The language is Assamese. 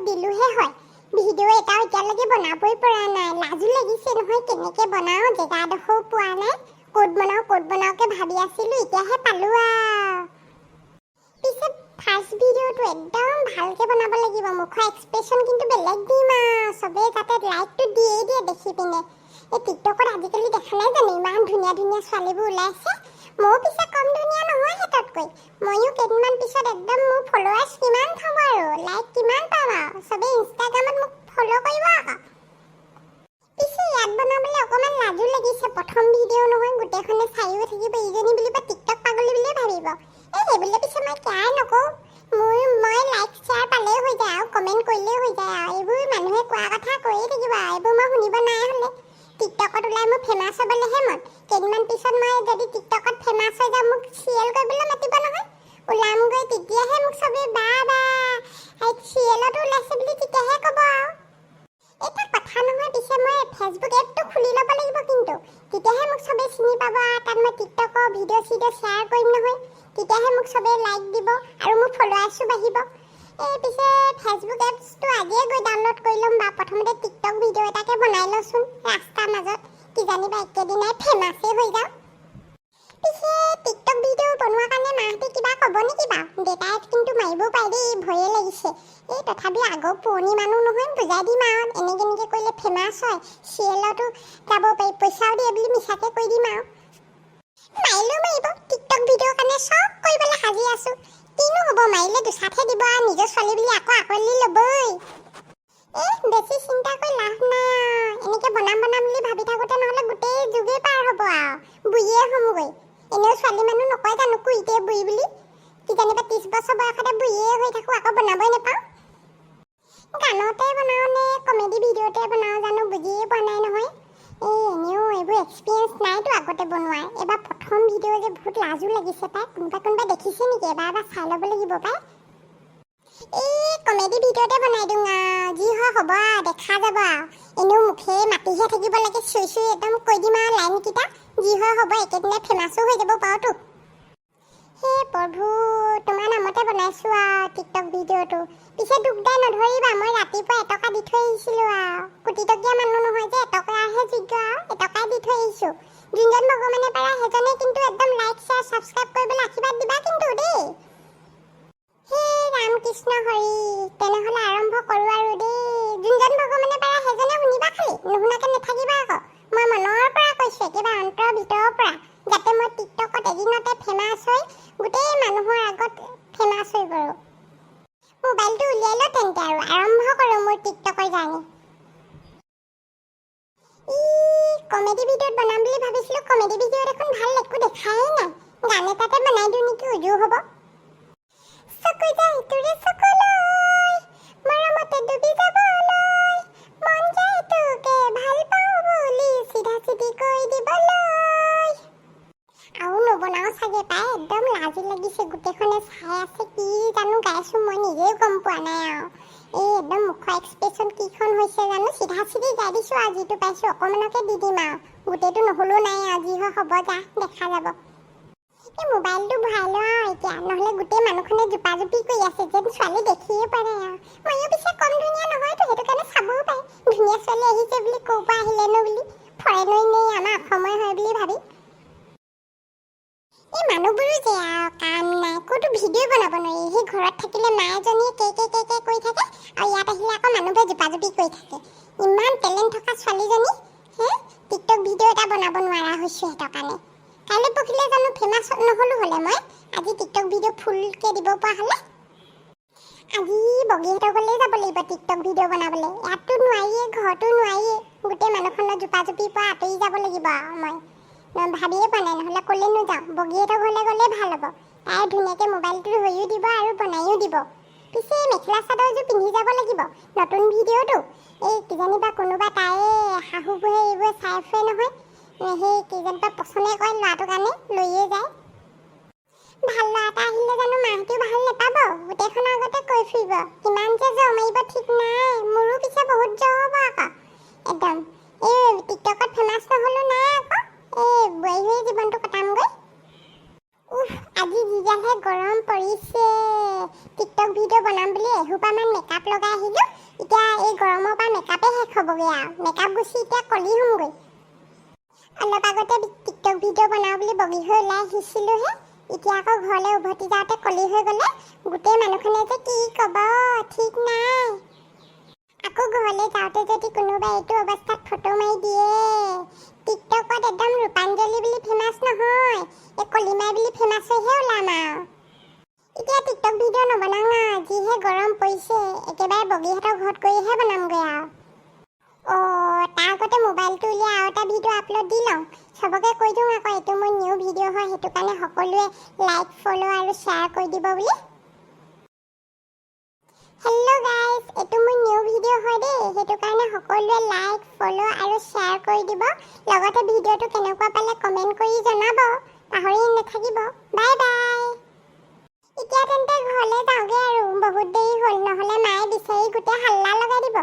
দিলোহে হয়। ভিডিঅ' এটাও এতিয়ালৈকে বনাবই পৰা নাই। লাজো লাগিছে নহয়, কেনেকৈ বনাওঁ, জেগাডোখৰো পোৱা নাই। ক'ত বনাওঁকে ভাবি আছিলোঁ, এতিয়াহে পালোঁ আৰু। পিছে ফাৰ্ষ্ট ভিডিঅ'টো একদম ভালকৈ বনাব লাগিব। মুখৰ এক্সপ্ৰেশ্যন কিন্তু বেলেগ দিম আৰু। চবেই যাতে লাইকটো দিয়েই দিয়ে দেখি পিনে। এই টিকটকত আজিকালি দেখা নাই জানো ইমান ধুনীয়া ধুনীয়া ছোৱালীবোৰ ওলাইছে। ময়ো পিছে কম ধুনীয়া নহয় সিহঁততকৈ। ময়ো কেইদিনমান পিছত একদম মোৰ ফলোৱাৰ্ছ কিমান থ'ব আৰু, লাইক কিমান পাম আৰু। চবেই ইনষ্টাগ্ৰামত মোক ফ'ল' কৰিব আকৌ। পিছে ইয়াত বনাবলৈ অকণমান লাজো লাগিছে। প্ৰথম ভিডিঅ' নহয়, গোটেইখনে চাইও থাকিব। ইজনী বুলিব টিকটক পাগলী বুলিয়ে ভাবিব। সেইবুলি পিছে মই কেয়াৰ নকৰোঁ। মই লাইক শ্বেয়াৰ পালেই হৈ যায় আৰু, কমেণ্ট কৰিলেই হৈ যায় আৰু। এইবোৰ মানুহে কোৱা কথা কৈয়ে থাকিব আৰু, এইবোৰ মই শুনিব নাই হ'লে। টিকটকত ওলাই মোৰ ফেমাছ হ'বলৈহে মন। কেইদিনমান পিছত মই যদি টিকটকত ফেমাছ হৈ যাওঁ, মোক চিৰিয়েল কৰিবলৈ মাতিব নহয়। ওলামগৈ, তেতিয়াহে মোক চবেই বা চিৰিয়েলতো ওলাইছে বুলি তেতিয়াহে ক'ব আৰু। এটা কথা নহয়, পিছে মই ফেচবুক এপটো খুলি ল'ব লাগিব কিন্তু। তেতিয়াহে মোক চবেই চিনি পাব আৰু। তাত মই টিকটকৰ ভিডিঅ' শ্বেয়াৰ কৰিম নহয়। তেতিয়াহে মোক চবেই লাইক দিব আৰু মোৰ ফলোৱাৰ্ছো বাঢ়িব। পিছে ফেচবুক এপছটো আজিয়ে গৈ ডাউনলোড কৰি ল'ম বা প্ৰথমতে টিকটক ভিডিঅ' এটাকে বনাই লওঁচোন ৰাস্তাৰ মাজত। কিজানিবা একেদিনাই ফেমাছেই হৈ যাওঁ। পিছে টিকটক ভিডিঅ' বনোৱাৰ কাৰণে মাহঁতে কিবা ক'ব নেকি বাৰু? দেউতাই কিন্তু মাৰিবও পাৰে দেই, ভয়ে লাগিছে। তথাপি আগৰ পুৰণি মানুহ নহয়, বুজাই দিম আৰু। এনেকৈ কৰিলে ফেমাছ হয়, চিৰিয়েলতো যাব পাৰি, পইচাও দিয়ে বুলি মিছাকৈ কৈ দিম আৰু। মাৰিব। টিকটক ভিডিঅ'ৰ কাৰণে চব কৰিবলৈ সাজি আছোঁ। কিনো হ'ব, মাৰিলে দুচাটহে দিব আৰু, নিজৰ ছোৱালী বুলি আকৌ আকোৱালি ল'বই। বেছি চিন্তা কৰি লাভ নাই আৰু। এনেকৈ বনাম বুলি ভাবি থাকোঁতে নহ'লে গোটেই যুগেই পাৰ হ'ব আৰু, বুঢ়ীয়ে হ'মগৈ। এনেও ছোৱালী মানুহ নকয় জানো কুইতে বুঢ়ী বুলি। কিজানিবা 30 বছৰ বয়সতে বুঢ়ীয়ে হৈ থাকোঁ, আকৌ বনাবই নাপাওঁ। গানতে বনাওঁ নে কমেডি ভিডিঅ'তে বনাওঁ জানো বুজিয়ে পোৱা নাই নহয়। এনেও এইবোৰ এক্সপিৰিয়েঞ্চ নাইতো আগতে বনোৱাৰ। এবাৰ প্ৰথম ভিডিঅ' যে বহুত লাজো লাগিছে পাই। কোনোবা দেখিছে নেকি? এবাৰ চাই ল'ব লাগিব পাই। কমেডি ভিডিঅ'তে বনাই দিওঁ আৰু, যি হয় হ'ব আৰু, দেখা যাব আৰু। এনেও মুখে মাতিহে থাকিব লাগে, চুই একদম কৈ দিম আৰু লাইনকেইটা। যি হয় হ'ব, একেদিনাই ফেমাছো হৈ যাব পাৰোঁতো। হে প্ৰভু, তোমাৰ নামতে বনাইছোঁ আৰু টিকটক ভিডিঅ'টো। পিছে দুখদাই নধৰিবা, মই ৰাতিপুৱা এটকা দি থৈ আহিছিলোঁ আৰু। কোটিটকীয়া মানুহ নহয় যে, এটকাহে যোগ্য আৰু, এটকাই দি থৈ আহিছোঁ। যোনজন ভগৱানে পাৰে সেইজনে কিন্তু একদম লাইক শ্বেয়াৰ ছাবস্ক্ৰাইব কৰিবলৈ আশীৰ্বাদ দিবা কিন্তু দেই। হে ৰামকৃষ্ণ হৰি। তেনেহ'লে আৰম্ভ কৰোঁ আৰু দেই। যোনজন ভগৱানে পাৰে সেইজনে শুনিবা খালি, নুশুনাকৈ নাথাকিবা আকৌ। মই মনৰ পৰা কৈছোঁ, একেবাৰে অন্তৰৰ ভিতৰৰ পৰা, যাতে মই টিকটকত এদিনতে ফেমাছ হৈ গোটেই মানুহৰ আগত ফেমাছ হৈ পৰোঁ। মোবাইলটো উলিয়াই লওঁ তেন্তে আৰু আৰম্ভ কৰোঁ মোৰ টিকটকৰ জাৰ্ণি। কমেডি ভিডিঅ'ত বনাম বুলি ভাবিছিলোঁ, কমেডি ভিডিঅ' দেখোন ভাল একো দেখাই নাই। গান এটাতে বনাই দিওঁ নেকি, উজু হ'ব। চকু যায় তোৰে চকুলৈ, মৰমতে ডুবি যাবলৈ, মন যায় তোকে ভাল পাওঁ বুলি চিধা চিধি কৈ দিবলৈ। আৰু নবনাওঁ চাগে পাই, একদম লাজ লাগিছে। গোটেইখনে চাই আছে, কি জানো গাইছোঁ মই নিজেও গম পোৱা নাই আৰু। একদম মুখৰ এক্সপ্ৰেশ্যন কিখন হৈছে জানো, চিধা চিধি গাই দিছোঁ আৰু। যিটো পাইছোঁ অকণমানকে দি দিম আৰু, গোটেইটো নহ'লেও নাই আৰু। যি হয় হ'ব, যা দেখা যাব। মোবাইলটো ভৰাই লওঁ আৰু এতিয়া, নহ'লে গোটেই মানুহখনে জোপাজোপি কৰি আছে যেন ছোৱালী দেখিয়ে পাৰে আৰু। ময়ো পিছে কম ধুনীয়া নহয়তো, সেইটো কাৰণে চাবও পাৰে। ধুনীয়া ছোৱালী আহিছে বুলি ক'ৰ পৰা আহিলেনো বুলি, ফৰেনৰ এনেই আমাৰ অসমৰ হয় বুলি ভাবি। মানুহবোৰো যে আৰু কাম নাই, ক'তো ভিডিঅ' বনাব নোৱাৰি। সেই ঘৰত থাকিলে মায়েজনীয়ে কে কৰি থাকে, আৰু ইয়াত আহিলে আকৌ মানুহবোৰে জোপাজোপি কৰি থাকে। ইমান টেলেণ্ট থকা ছোৱালীজনী টিকটক ভিডিঅ' এটা বনাব নোৱাৰা হৈছোঁ সিহঁতৰ কাৰণে। কাইলৈ পৰহিলে জানো ফেমাছ নহ'লো হ'লে মই, আজি টিকটক ভিডিঅ' ফুলকৈ দিব পৰা হ'লে। আজি বগীহঁতৰ ঘৰলৈ যাব লাগিব টিকটক ভিডিঅ' বনাবলৈ। ইয়াততো নোৱাৰিয়ে, ঘৰতো নোৱাৰিয়ে। গোটেই মানুহখনৰ জোপাজোপিৰ পৰা আঁতৰি যাব লাগিব আৰু মই ভাবিয়ে পোৱা নাই, নহ'লে ক'লেনো যাওঁ। বগীহঁতৰ ঘৰলৈ গ'লে ভাল হ'ব। তাই ধুনীয়াকৈ মোবাইলটো ধৰিও দিব আৰু বনাইও দিব। পিছে মেখেলা চাদৰযোৰ পিন্ধি যাব লাগিব, নতুন ভিডিঅ'টো। কিজানিবা কোনোবা তাৰে শাহুবোৰে এইবোৰ চাই ফুৰে নহয়, সেই কিজানিবা পচন্দে কৰে ল'ৰাটোৰ কাৰণে, লৈয়ে যায়। ভাল ল'ৰা এটা আহিলে জানো মাহঁতেও ভাল নাপাব, গোটেইখনৰ আগতে কৈ ফুৰিব। কিমান যে জ্বৰ মাৰিব ঠিক নাই, মোৰো পিছে বহুত জ্বৰ হ'ব আকৌ। একদম টিকটকত ফেমাছ নহ'লো নাই আকৌ, বোৱাৰী হৈ জীৱনটো কটামগৈ। আজি যিডালহে গৰম পৰিছে। হৈছে টিকটক ভিডিঅ' বনাম বুলি এসোপামান মেকআপ লগাই আহিলোঁ এতিয়া এই গৰমৰ পৰা মেকআপে শেষ হ'বগৈ আৰু মেকআপ গুচি এতিয়া কলি হ'মগৈ অলপ আগতে টিকটক ভিডিঅ' বনাওঁ বুলি বগী হৈ ওলাই আহিছিলোঁহে এতিয়া আকৌ ঘৰলৈ উভতি যাওঁতে কলি হৈ গ'লে গোটেই মানুহখনে যে কি ক'ব ঠিক নাই আকৌ ঘৰলৈ যাওঁতে যদি কোনোবাই এইটো অৱস্থাত ফটো মাৰি দিয়ে টিকটকত একদম ৰূপাঞ্জলি বুলি ফেমাছ নহয় এই কলিমাই বুলি ফেমাছ হৈহে ওলাম আৰু এতিয়া টিকটক ভিডিঅ' নবনাওঁ আৰু যিহে গৰম পৰিছে একেবাৰে বগীহঁতৰ ঘৰত গৈহে বনামগৈ আৰু তাৰ আগতে মোবাইলটো উলিয়াই আৰু এটা ভিডিঅ' আপলোড দি লওঁ চবকে কৈ দিওঁ আকৌ এইটো মোৰ নিউ ভিডিঅ' হয় সেইটো কাৰণে সকলোৱে লাইক ফ'ল' আৰু শ্বেয়াৰ কৰি দিব বুলি হেল্ল' গাইজ এইটো মোৰ নিউ ভিডিঅ' হয় দেই সেইটো কাৰণে সকলোৱে লাইক ফ'ল' আৰু শ্বেয়াৰ কৰি দিব লগতে ভিডিঅ'টো কেনেকুৱা পালে কমেণ্ট কৰি জনাব পাহৰি নাথাকিব বাই বাই এতিয়া তেন্তে ঘৰলৈ যাওঁগৈ আৰু বহুত দেৰি হ'ল নহ'লে মায়ে বিচাৰি গোটেই হাল্লা লগাই দিব